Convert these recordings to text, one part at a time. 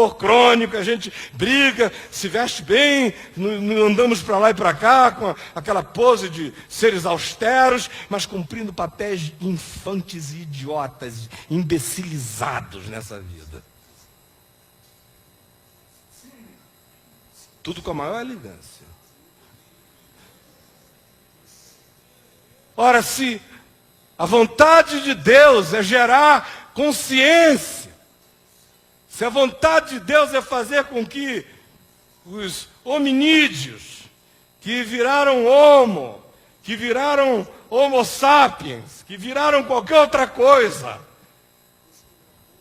crônico, a gente briga, se veste bem, andamos para lá e para cá com aquela pose de seres austeros, mas cumprindo papéis infantes e idiotas, imbecilizados nessa vida. Tudo com a maior elegância. Ora, se a vontade de Deus é gerar consciência, se a vontade de Deus é fazer com que os hominídeos, que viraram homo, que viraram homo sapiens, que viraram qualquer outra coisa,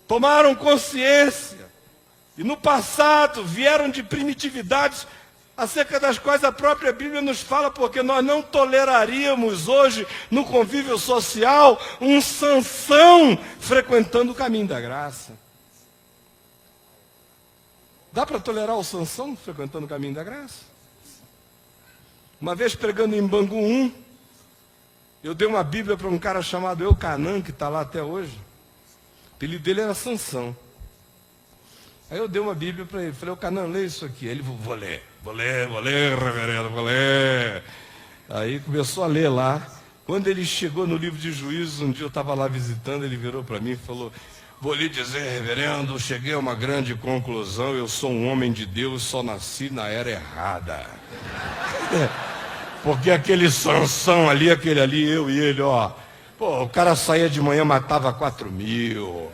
tomaram consciência, e no passado vieram de primitividades acerca das quais a própria Bíblia nos fala, porque nós não toleraríamos hoje, no convívio social, um Sansão frequentando o caminho da graça. Dá para tolerar o Sansão frequentando o caminho da graça? Uma vez pregando em Bangu 1, eu dei uma Bíblia para um cara chamado Eucanã, que está lá até hoje. O apelido dele era Sansão. Aí eu dei uma Bíblia para ele, falei, Eucanã, lê isso aqui. Aí ele, vou ler, reverendo, vou ler. Aí começou a ler lá. Quando ele chegou no livro de Juízes, um dia eu estava lá visitando, ele virou para mim e falou, vou lhe dizer, reverendo, cheguei a uma grande conclusão, eu sou um homem de Deus, só nasci na era errada. Porque aquele Sansão ali, aquele ali, eu e ele, ó, pô, o cara saía de manhã, matava 4.000,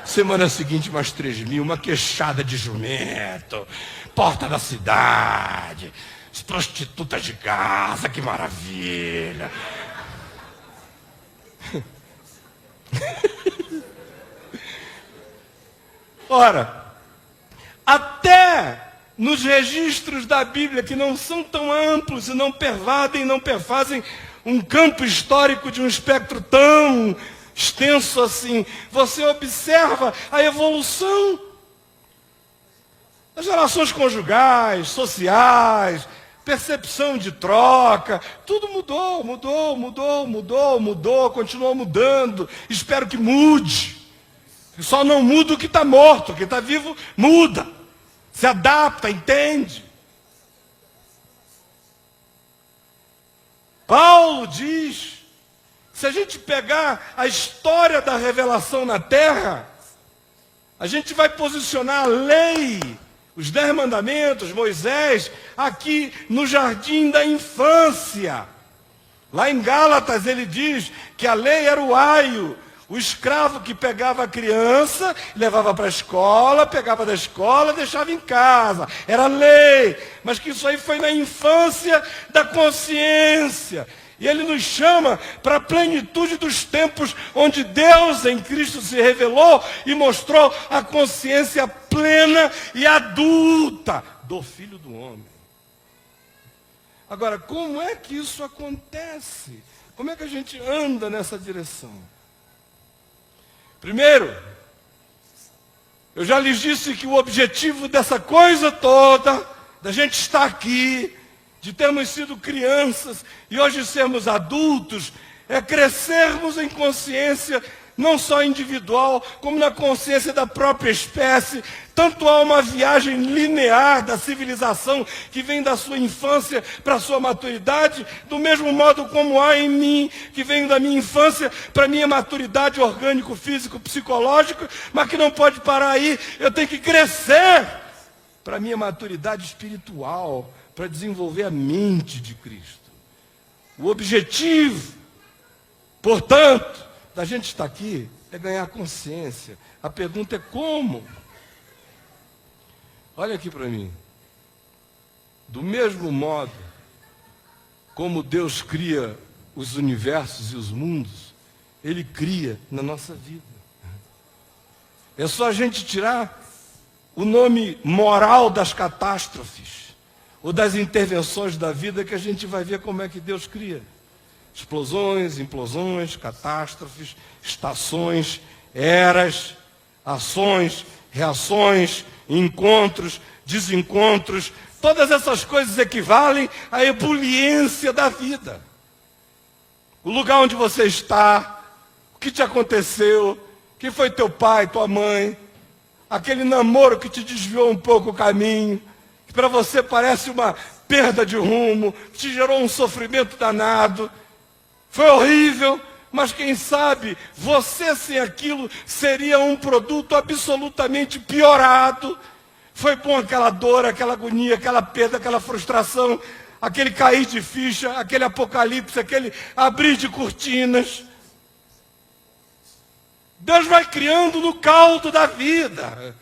semana seguinte mais 3.000, uma queixada de jumento, porta da cidade, as prostitutas de casa, que maravilha. Ora, até nos registros da Bíblia, que não são tão amplos e não pervadem, não perfazem um campo histórico de um espectro tão extenso assim, você observa a evolução das relações conjugais, sociais, percepção de troca, tudo mudou, continuou mudando, espero que mude. Só não muda o que está morto, o que está vivo muda, se adapta, entende. Paulo diz, se a gente pegar a história da revelação na terra, a gente vai posicionar a lei, os 10 mandamentos, Moisés, aqui no jardim da infância. Lá em Gálatas ele diz que a lei era o aio, o escravo que pegava a criança, levava para a escola, pegava da escola, deixava em casa. Era lei, mas que isso aí foi na infância da consciência. E ele nos chama para a plenitude dos tempos, onde Deus em Cristo se revelou e mostrou a consciência plena e adulta do Filho do Homem. Agora, como é que isso acontece? Como é que a gente anda nessa direção? Primeiro, eu já lhes disse que o objetivo dessa coisa toda, da gente estar aqui, de termos sido crianças e hoje sermos adultos, é crescermos em consciência, não só individual, como na consciência da própria espécie. Tanto há uma viagem linear da civilização que vem da sua infância para a sua maturidade, do mesmo modo como há em mim, que vem da minha infância para a minha maturidade orgânico, físico, psicológico, mas que não pode parar aí. Eu tenho que crescer para a minha maturidade espiritual, para desenvolver a mente de Cristo. O objetivo, portanto, da gente estar aqui é ganhar consciência. A pergunta é como? Olha aqui para mim. Do mesmo modo como Deus cria os universos e os mundos, Ele cria na nossa vida. É só a gente tirar o nome moral das catástrofes ou das intervenções da vida que a gente vai ver como é que Deus cria. Explosões, implosões, catástrofes, estações, eras, ações, reações, encontros, desencontros, todas essas coisas equivalem à ebuliência da vida. O lugar onde você está, o que te aconteceu, quem foi teu pai, tua mãe, aquele namoro que te desviou um pouco o caminho, que para você parece uma perda de rumo, que te gerou um sofrimento danado. Foi horrível, mas quem sabe você sem aquilo seria um produto absolutamente piorado. Foi bom aquela dor, aquela agonia, aquela perda, aquela frustração, aquele cair de ficha, aquele apocalipse, aquele abrir de cortinas. Deus vai criando no caldo da vida,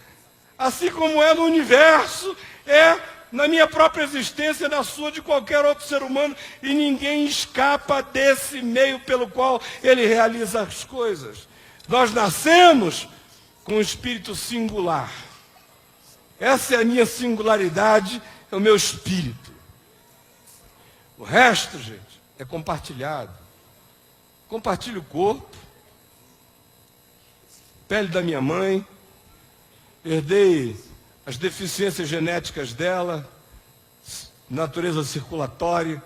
assim como é no universo, é na minha própria existência, na sua, de qualquer outro ser humano, e ninguém escapa desse meio pelo qual ele realiza as coisas. Nós nascemos com um espírito singular. Essa é a minha singularidade, é o meu espírito. O resto, gente, é compartilhado. Compartilho o corpo, pele da minha mãe, herdei as deficiências genéticas dela, natureza circulatória,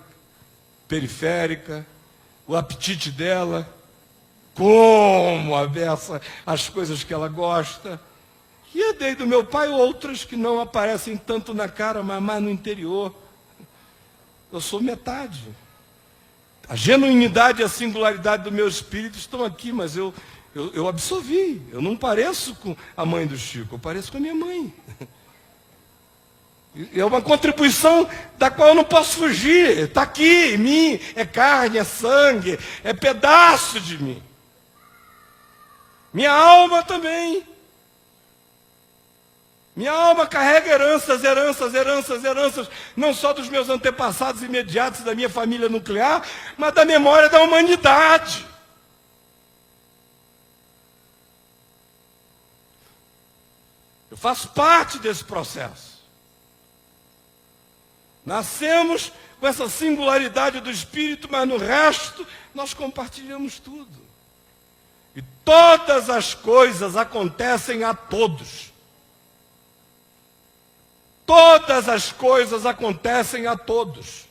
periférica, o apetite dela, como a beça, as coisas que ela gosta. E herdei do meu pai outras que não aparecem tanto na cara, mas mais no interior. Eu sou metade. A genuinidade e a singularidade do meu espírito estão aqui, mas eu absorvi. Eu não pareço com a mãe do Chico, eu pareço com a minha mãe. É uma contribuição da qual eu não posso fugir. Está aqui em mim, é carne, é sangue, é pedaço de mim. Minha alma também. Minha alma carrega heranças, não só dos meus antepassados imediatos, da minha família nuclear, mas da memória da humanidade. Eu faço parte desse processo. Nascemos com essa singularidade do espírito, mas no resto nós compartilhamos tudo. E todas as coisas acontecem a todos. Todas as coisas acontecem a todos.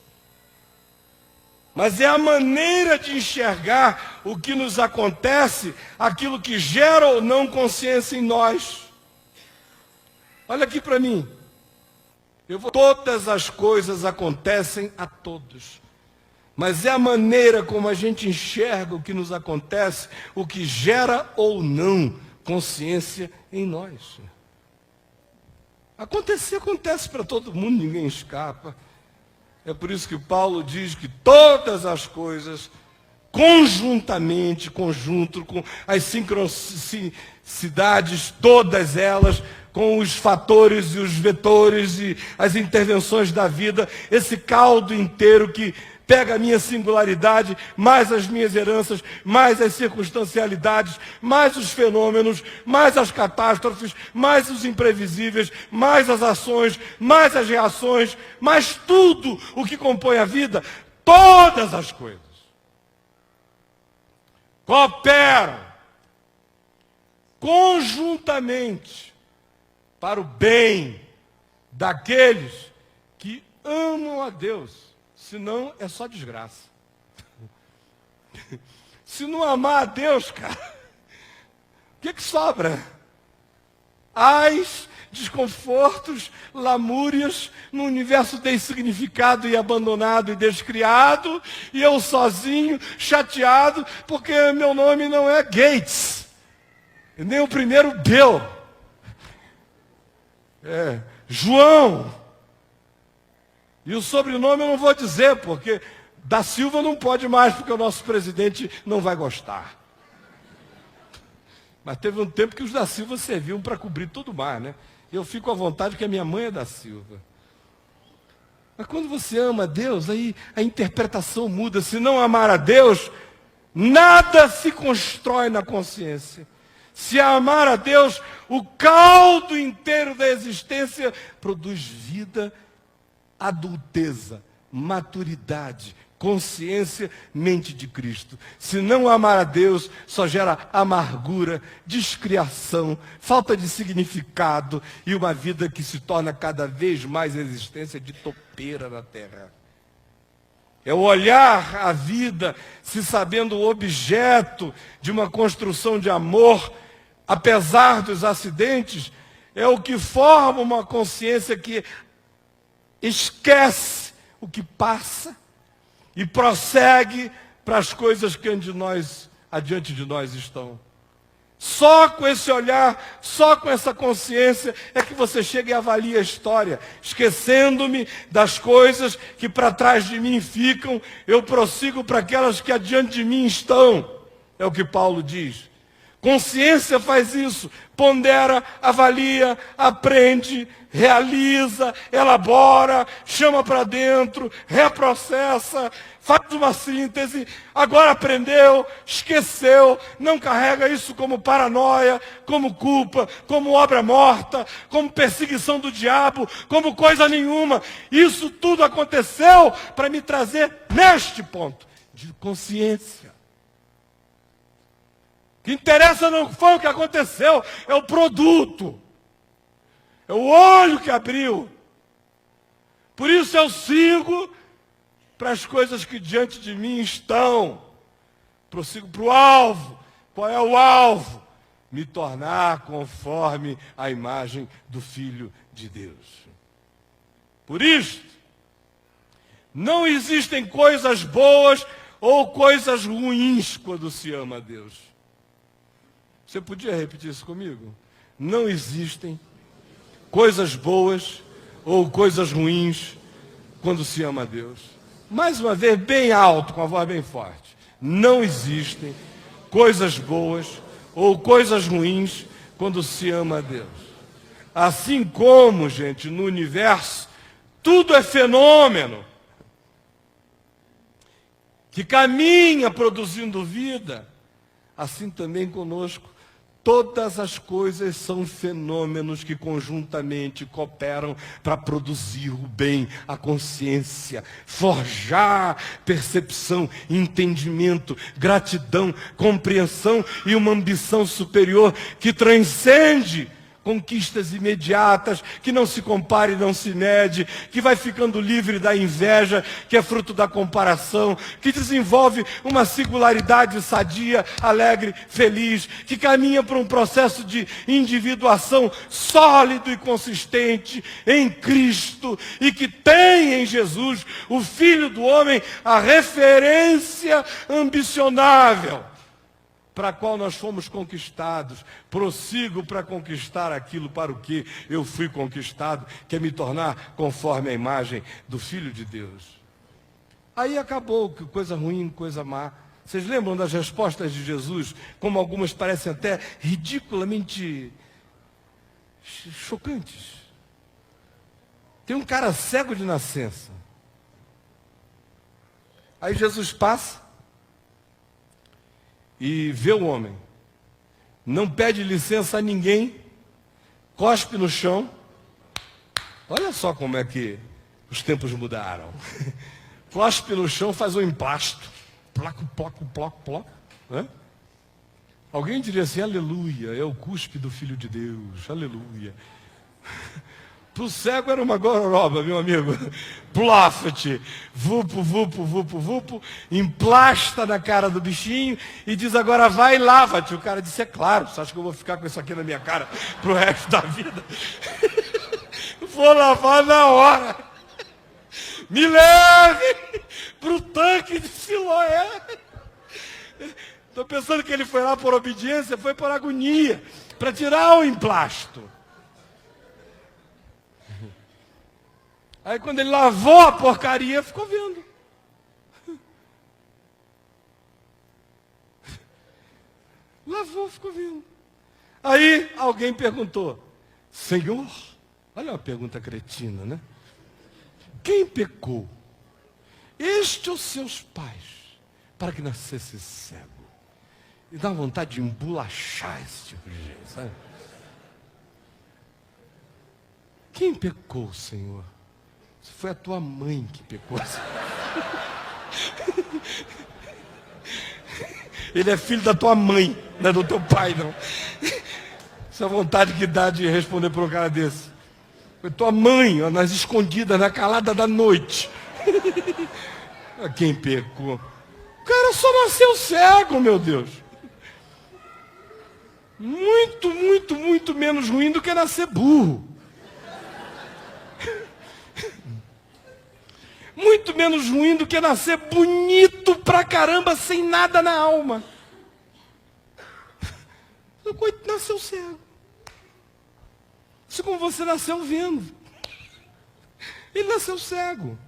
Mas é a maneira de enxergar o que nos acontece, aquilo que gera ou não consciência em nós. Olha aqui para mim. Todas as coisas acontecem a todos. Mas é a maneira como a gente enxerga o que nos acontece, o que gera ou não consciência em nós. Acontecer, acontece para todo mundo, ninguém escapa. É por isso que Paulo diz que todas as coisas, conjuntamente, conjunto com as sincronicidades, todas elas, com os fatores e os vetores e as intervenções da vida, esse caldo inteiro que pega a minha singularidade, mais as minhas heranças, mais as circunstancialidades, mais os fenômenos, mais as catástrofes, mais os imprevisíveis, mais as ações, mais as reações, mais tudo o que compõe a vida, todas as coisas cooperam conjuntamente para o bem daqueles que amam a Deus. Senão é só desgraça. Se não amar a Deus, cara, o que sobra? Ais, desconfortos, lamúrias, no universo designificado e abandonado e descriado, e eu sozinho, chateado, porque meu nome não é Gates, nem o primeiro Bill. É João. E o sobrenome eu não vou dizer, porque da Silva não pode mais, porque o nosso presidente não vai gostar. Mas teve um tempo que os da Silva serviam para cobrir tudo mais, né? Eu fico à vontade que a minha mãe é da Silva. Mas quando você ama a Deus, aí a interpretação muda. Se não amar a Deus, nada se constrói na consciência. Se amar a Deus, o caldo inteiro da existência produz vida, adulteza, maturidade, consciência, mente de Cristo. Se não amar a Deus, só gera amargura, descriação, falta de significado e uma vida que se torna cada vez mais existência de topeira na terra. É o olhar a vida se sabendo objeto de uma construção de amor, apesar dos acidentes, é o que forma uma consciência que esquece o que passa e prossegue para as coisas que adiante de nós estão. Só com esse olhar, só com essa consciência é que você chega e avalia a história. Esquecendo-me das coisas que para trás de mim ficam, eu prossigo para aquelas que adiante de mim estão. É o que Paulo diz. Consciência faz isso, pondera, avalia, aprende, realiza, elabora, chama para dentro, reprocessa, faz uma síntese, agora aprendeu, esqueceu, não carrega isso como paranoia, como culpa, como obra morta, como perseguição do diabo, como coisa nenhuma. Isso tudo aconteceu para me trazer neste ponto de consciência. O que interessa não foi o que aconteceu, é o produto. É o olho que abriu. Por isso eu sigo para as coisas que diante de mim estão. Prossigo para o alvo. Qual é o alvo? Me tornar conforme a imagem do Filho de Deus. Por isso, não existem coisas boas ou coisas ruins quando se ama a Deus. Você podia repetir isso comigo? Não existem coisas boas ou coisas ruins quando se ama a Deus. Mais uma vez, bem alto, com a voz bem forte. Não existem coisas boas ou coisas ruins quando se ama a Deus. Assim como, gente, no universo, tudo é fenômeno que caminha produzindo vida, assim também conosco. Todas as coisas são fenômenos que conjuntamente cooperam para produzir o bem, a consciência, forjar percepção, entendimento, gratidão, compreensão e uma ambição superior que transcende conquistas imediatas, que não se compara e não se mede, que vai ficando livre da inveja, que é fruto da comparação, que desenvolve uma singularidade sadia, alegre, feliz, que caminha para um processo de individuação sólido e consistente em Cristo, e que tem em Jesus, o Filho do Homem, a referência ambicionável para a qual nós fomos conquistados. Prossigo para conquistar aquilo para o que eu fui conquistado, que é me tornar conforme a imagem do Filho de Deus. Aí acabou, que coisa ruim, coisa má. Vocês lembram das respostas de Jesus, como algumas parecem até ridiculamente chocantes? Tem um cara cego de nascença. Aí Jesus passa e vê o homem, não pede licença a ninguém, cospe no chão. Olha só como é que os tempos mudaram. Cospe no chão, faz um emplasto. Placo, ploco, ploco, ploco. Alguém diria assim, aleluia, é o cuspe do Filho de Deus, aleluia. Para o cego era uma gororoba, meu amigo. Plafete, vupo, vupo, vupo, vupo, emplasta na cara do bichinho e diz, agora vai e lava-te. O cara disse, é claro, você acha que eu vou ficar com isso aqui na minha cara pro resto da vida? Vou lavar na hora. Me leve pro tanque de Siloé. Estou pensando que ele foi lá por obediência, foi por agonia, para tirar o emplasto. Aí quando ele lavou a porcaria, ficou vendo. Lavou, ficou vendo. Aí alguém perguntou, Senhor, olha uma pergunta cretina, né? Quem pecou? Este ou seus pais, para que nascesse cego? E dá vontade de embolachar esse tipo de gente, sabe? Quem pecou, Senhor? Foi a tua mãe que pecou. Ele é filho da tua mãe, não é do teu pai, não. Essa vontade que dá de responder para um cara desse. Foi tua mãe, ó, nas escondidas, na calada da noite. Quem pecou? O cara só nasceu cego, meu Deus. Muito, muito, muito menos ruim do que nascer burro. Muito menos ruim do que nascer bonito pra caramba, sem nada na alma. Nasceu cego. Assim como você nasceu vendo. Ele nasceu cego.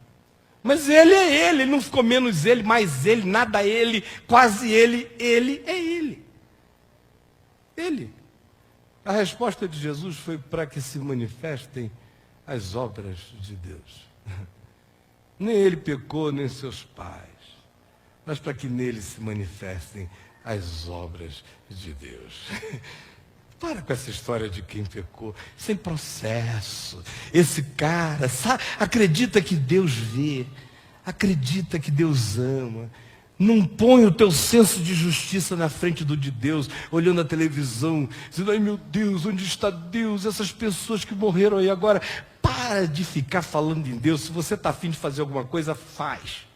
Mas ele é ele não ficou menos ele, mais ele, nada ele, quase ele é ele. Ele. A resposta de Jesus foi para que se manifestem as obras de Deus. Nem ele pecou, nem seus pais, mas para que nele se manifestem as obras de Deus. Para com essa história de quem pecou, sem processo. Esse cara acredita que Deus vê, acredita que Deus ama. Não põe o teu senso de justiça na frente do de Deus, olhando a televisão, dizendo, ai meu Deus, onde está Deus? Essas pessoas que morreram aí agora. Para de ficar falando em Deus. Se você está afim de fazer alguma coisa, faz.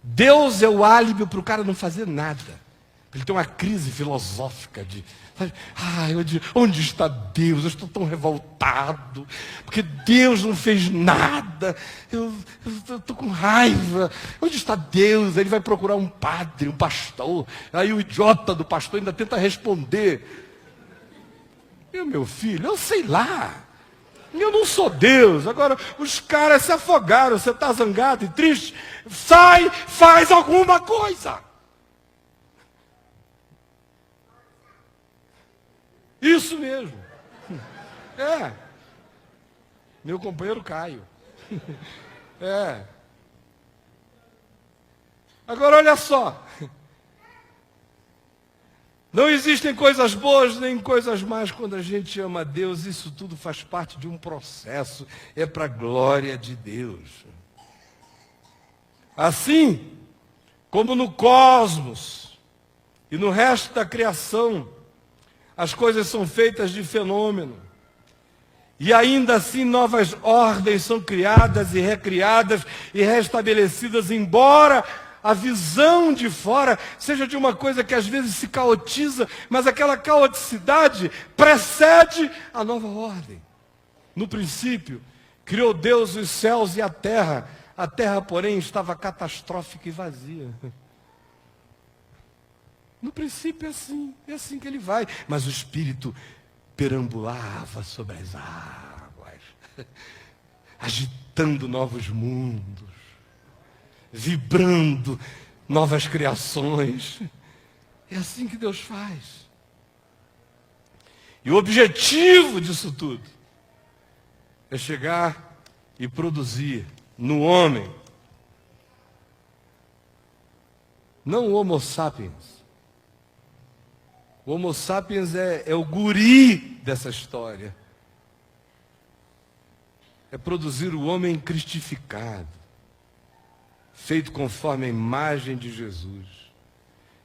Deus é o álibi para o cara não fazer nada. Ele tem uma crise filosófica de, onde está Deus? Eu estou tão revoltado, porque Deus não fez nada. Eu estou com raiva. Onde está Deus? Ele vai procurar um padre, um pastor. Aí o idiota do pastor ainda tenta responder. Meu filho, eu sei lá. Eu não sou Deus. Agora, os caras se afogaram. Você está zangado e triste? Sai, faz alguma coisa. Isso mesmo. É. Meu companheiro Caio. É. Agora olha só. Não existem coisas boas nem coisas más quando a gente ama a Deus. Isso tudo faz parte de um processo. É para a glória de Deus. Assim como no cosmos e no resto da criação, as coisas são feitas de fenômeno. E ainda assim novas ordens são criadas e recriadas e restabelecidas, embora a visão de fora seja de uma coisa que às vezes se caotiza, mas aquela caoticidade precede a nova ordem. No princípio, criou Deus os céus e a terra, porém, estava catastrófica e vazia. No princípio é assim que ele vai. Mas o Espírito perambulava sobre as águas, agitando novos mundos, vibrando novas criações. É assim que Deus faz. E o objetivo disso tudo é chegar e produzir no homem, não o Homo sapiens. O Homo sapiens é o guri dessa história. É produzir o homem cristificado, feito conforme a imagem de Jesus.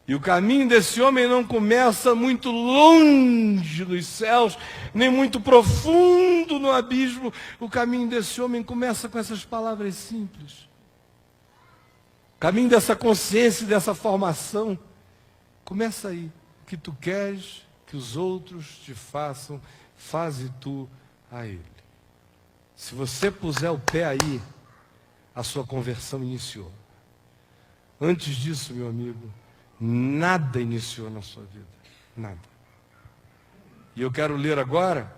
E o caminho desse homem não começa muito longe nos céus, nem muito profundo no abismo. O caminho desse homem começa com essas palavras simples. O caminho dessa consciência, dessa formação, começa aí. O que tu queres que os outros te façam, faze tu a ele. Se você puser o pé aí, a sua conversão iniciou. Antes disso, meu amigo, nada iniciou na sua vida. Nada. E eu quero ler agora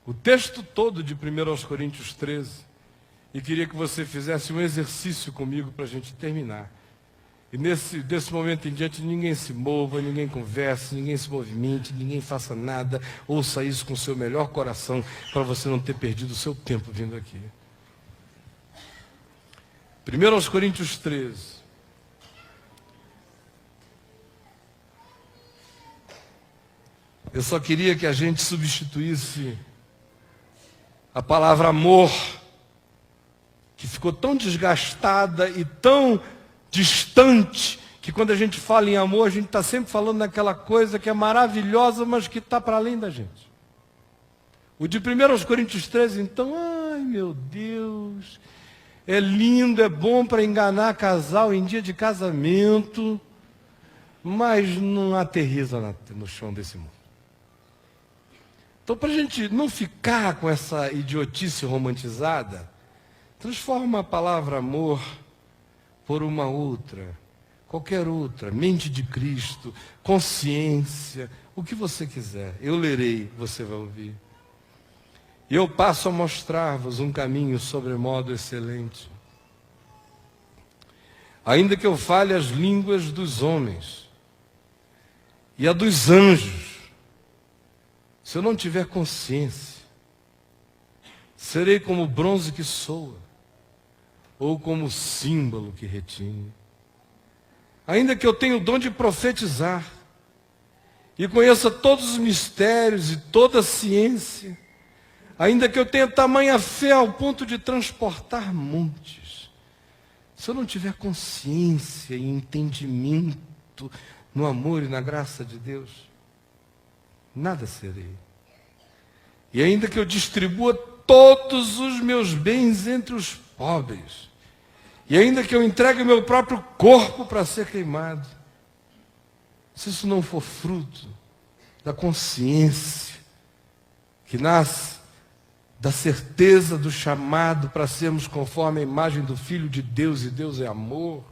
o texto todo de 1 Coríntios 13. E queria que você fizesse um exercício comigo para a gente terminar. E desse momento em diante, ninguém se mova, ninguém converse, ninguém se movimente, ninguém faça nada. Ouça isso com o seu melhor coração, para você não ter perdido o seu tempo vindo aqui. 1 Coríntios 13. Eu só queria que a gente substituísse a palavra amor, que ficou tão desgastada e tão distante, que quando a gente fala em amor, a gente está sempre falando naquela coisa que é maravilhosa, mas que está para além da gente. O de 1 Coríntios 13, então, ai meu Deus, é lindo, é bom para enganar casal em dia de casamento, mas não aterriza no chão desse mundo. Então, para a gente não ficar com essa idiotice romantizada, transforma a palavra amor por uma outra, qualquer outra, mente de Cristo, consciência, o que você quiser. Eu lerei, você vai ouvir. E eu passo a mostrar-vos um caminho sobremodo excelente. Ainda que eu fale as línguas dos homens e a dos anjos, se eu não tiver consciência, serei como bronze que soa, ou como símbolo que retine. Ainda que eu tenha o dom de profetizar, e conheça todos os mistérios e toda a ciência, ainda que eu tenha tamanha fé ao ponto de transportar montes, se eu não tiver consciência e entendimento no amor e na graça de Deus, nada serei. E ainda que eu distribua todos os meus bens entre os pobres, e ainda que eu entregue o meu próprio corpo para ser queimado, se isso não for fruto da consciência que nasce da certeza do chamado para sermos conforme a imagem do Filho de Deus, e Deus é amor,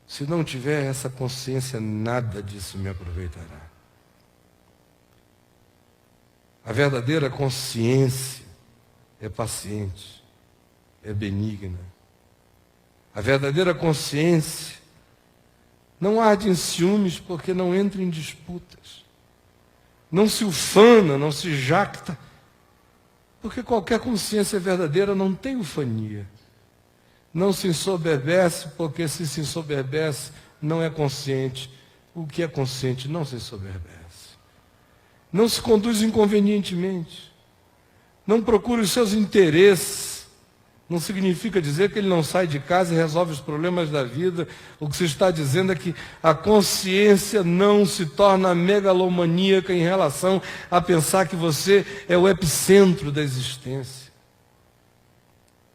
se não tiver essa consciência, nada disso me aproveitará. A verdadeira consciência é paciente, é benigna. A verdadeira consciência não arde em ciúmes, porque não entra em disputas. Não se ufana, não se jacta, porque qualquer consciência verdadeira não tem ufania. Não se ensoberbece, porque se ensoberbece, não é consciente. O que é consciente não se ensoberbece. Não se conduz inconvenientemente. Não procura os seus interesses. Não significa dizer que ele não sai de casa e resolve os problemas da vida. O que se está dizendo é que a consciência não se torna megalomaníaca em relação a pensar que você é o epicentro da existência.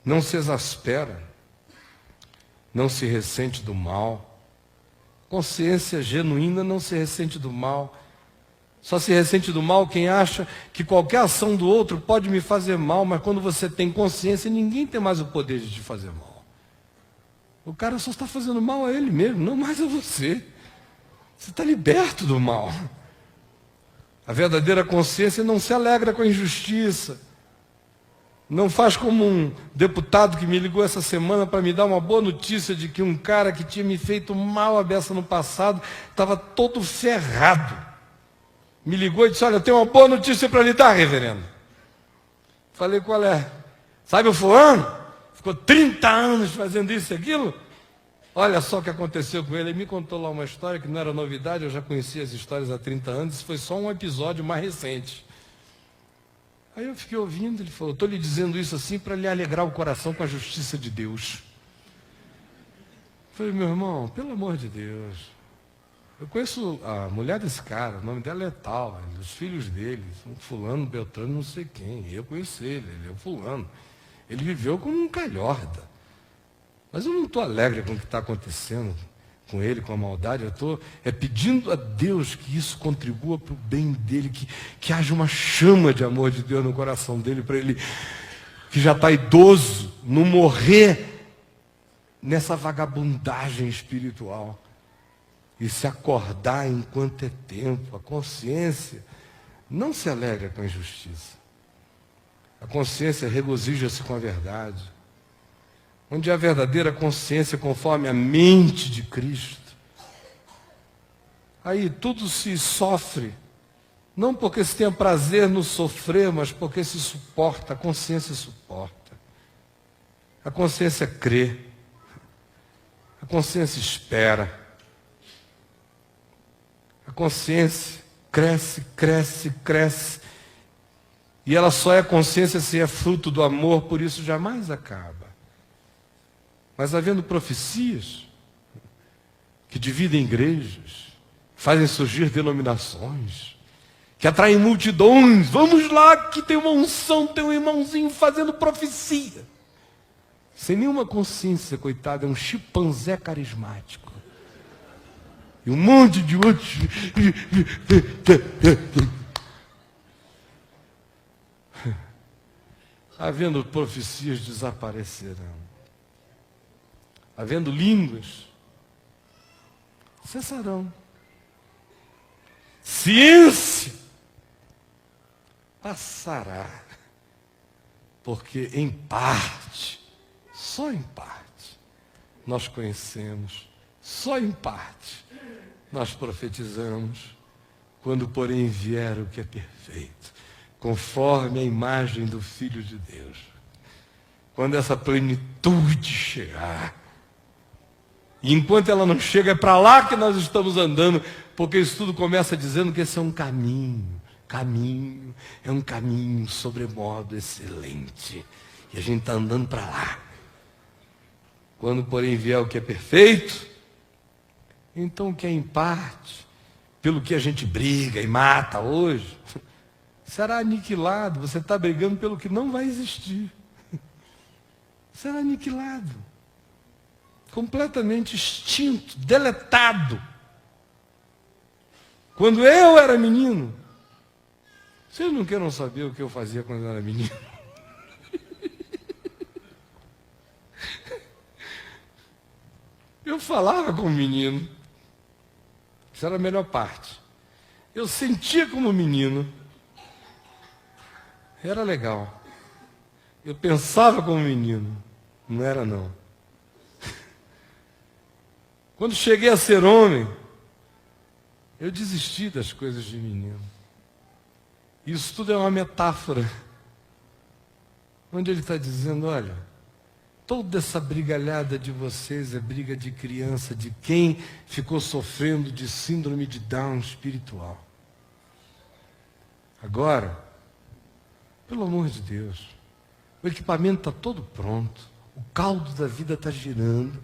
Não se exaspera. Não se ressente do mal. Consciência genuína não se ressente do mal. Só se ressente do mal quem acha que qualquer ação do outro pode me fazer mal, mas quando você tem consciência, ninguém tem mais o poder de te fazer mal. O cara só está fazendo mal a ele mesmo, não mais a você. Você está liberto do mal. A verdadeira consciência não se alegra com a injustiça. Não faz como um deputado que me ligou essa semana para me dar uma boa notícia de que um cara que tinha me feito mal a beça no passado estava todo ferrado. Me ligou e disse: olha, eu tenho uma boa notícia para lhe dar, reverendo. Falei: qual é? Sabe o fulano? Ficou 30 anos fazendo isso e aquilo. Olha só o que aconteceu com ele. Ele me contou lá uma história que não era novidade, eu já conhecia as histórias há 30 anos, isso foi só um episódio mais recente. Aí eu fiquei ouvindo, ele falou: estou lhe dizendo isso assim para lhe alegrar o coração com a justiça de Deus. Falei: meu irmão, pelo amor de Deus. Eu conheço a mulher desse cara, o nome dela é tal, os filhos dele, um fulano, Beltrano, não sei quem. Eu conheço ele é o fulano. Ele viveu como um calhorda. Mas eu não estou alegre com o que está acontecendo com ele, com a maldade. Eu estou pedindo a Deus que isso contribua para o bem dele, que haja uma chama de amor de Deus no coração dele, para ele, que já está idoso, não morrer nessa vagabundagem espiritual. E se acordar enquanto é tempo. A consciência não se alegra com a injustiça. A consciência regozija-se com a verdade. Onde há verdadeira consciência conforme a mente de Cristo, aí tudo se sofre, não porque se tenha prazer no sofrer, mas porque se suporta. A consciência suporta. A consciência crê. A consciência espera. A consciência cresce, cresce, cresce. E ela só é consciência se é fruto do amor, por isso jamais acaba. Mas havendo profecias que dividem igrejas, fazem surgir denominações, que atraem multidões. Vamos lá que tem uma unção, tem um irmãozinho fazendo profecia. Sem nenhuma consciência, coitado, é um chimpanzé carismático. e um monte de outros. Havendo profecias, desaparecerão. Havendo línguas, cessarão. Ciência passará, porque em parte, só em parte, nós conhecemos, só em parte, nós profetizamos, quando porém vier o que é perfeito, conforme a imagem do Filho de Deus. Quando essa plenitude chegar, e enquanto ela não chega, é para lá que nós estamos andando, porque isso tudo começa dizendo que esse é um caminho, é um caminho sobremodo excelente, e a gente está andando para lá. Quando porém vier o que é perfeito, então o que é em parte, pelo que a gente briga e mata hoje, será aniquilado. Você está brigando pelo que não vai existir. Será aniquilado. Completamente extinto, deletado. Quando eu era menino, vocês não queiram saber o que eu fazia quando eu era menino? Eu falava como menino. Isso era a melhor parte. Eu sentia como menino. Era legal. Eu pensava como menino. Não era, não. Quando cheguei a ser homem, eu desisti das coisas de menino. Isso tudo é uma metáfora. Onde ele está dizendo, olha, toda essa brigalhada de vocês é briga de criança, de quem ficou sofrendo de síndrome de Down espiritual. Agora, pelo amor de Deus, o equipamento está todo pronto, o caldo da vida está girando,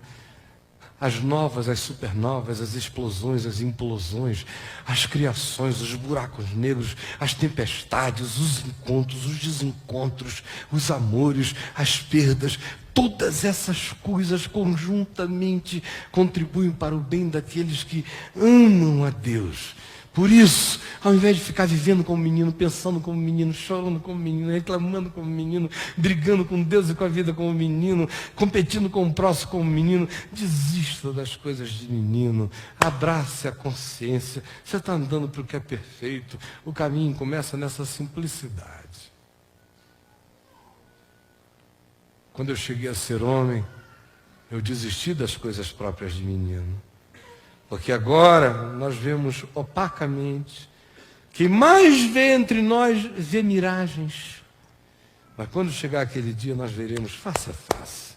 as novas, as supernovas, as explosões, as implosões, as criações, os buracos negros, as tempestades, os encontros, os desencontros, os amores, as perdas, todas essas coisas conjuntamente contribuem para o bem daqueles que amam a Deus. Por isso, ao invés de ficar vivendo como menino, pensando como menino, chorando como menino, reclamando como menino, brigando com Deus e com a vida como menino, competindo com o próximo como menino, desista das coisas de menino, abrace a consciência. Você está andando para o que é perfeito, o caminho começa nessa simplicidade. Quando eu cheguei a ser homem, eu desisti das coisas próprias de menino. Porque agora nós vemos opacamente. Quem mais vê entre nós vê miragens. Mas quando chegar aquele dia nós veremos face a face.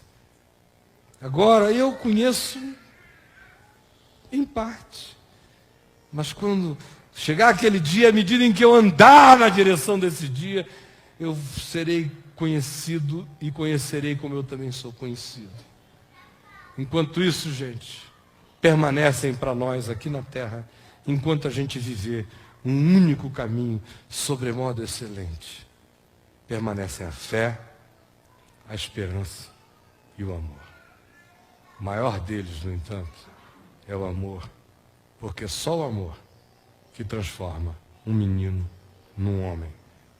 Agora eu conheço em parte. Mas quando chegar aquele dia, à medida em que eu andar na direção desse dia, eu serei conhecido e conhecerei como eu também sou conhecido. Enquanto isso, gente, permanecem para nós aqui na terra, enquanto a gente viver um único caminho sobremodo excelente. Permanecem a fé, a esperança e o amor. O maior deles, no entanto, é o amor, porque só o amor que transforma um menino num homem,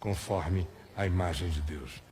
conforme a imagem de Deus.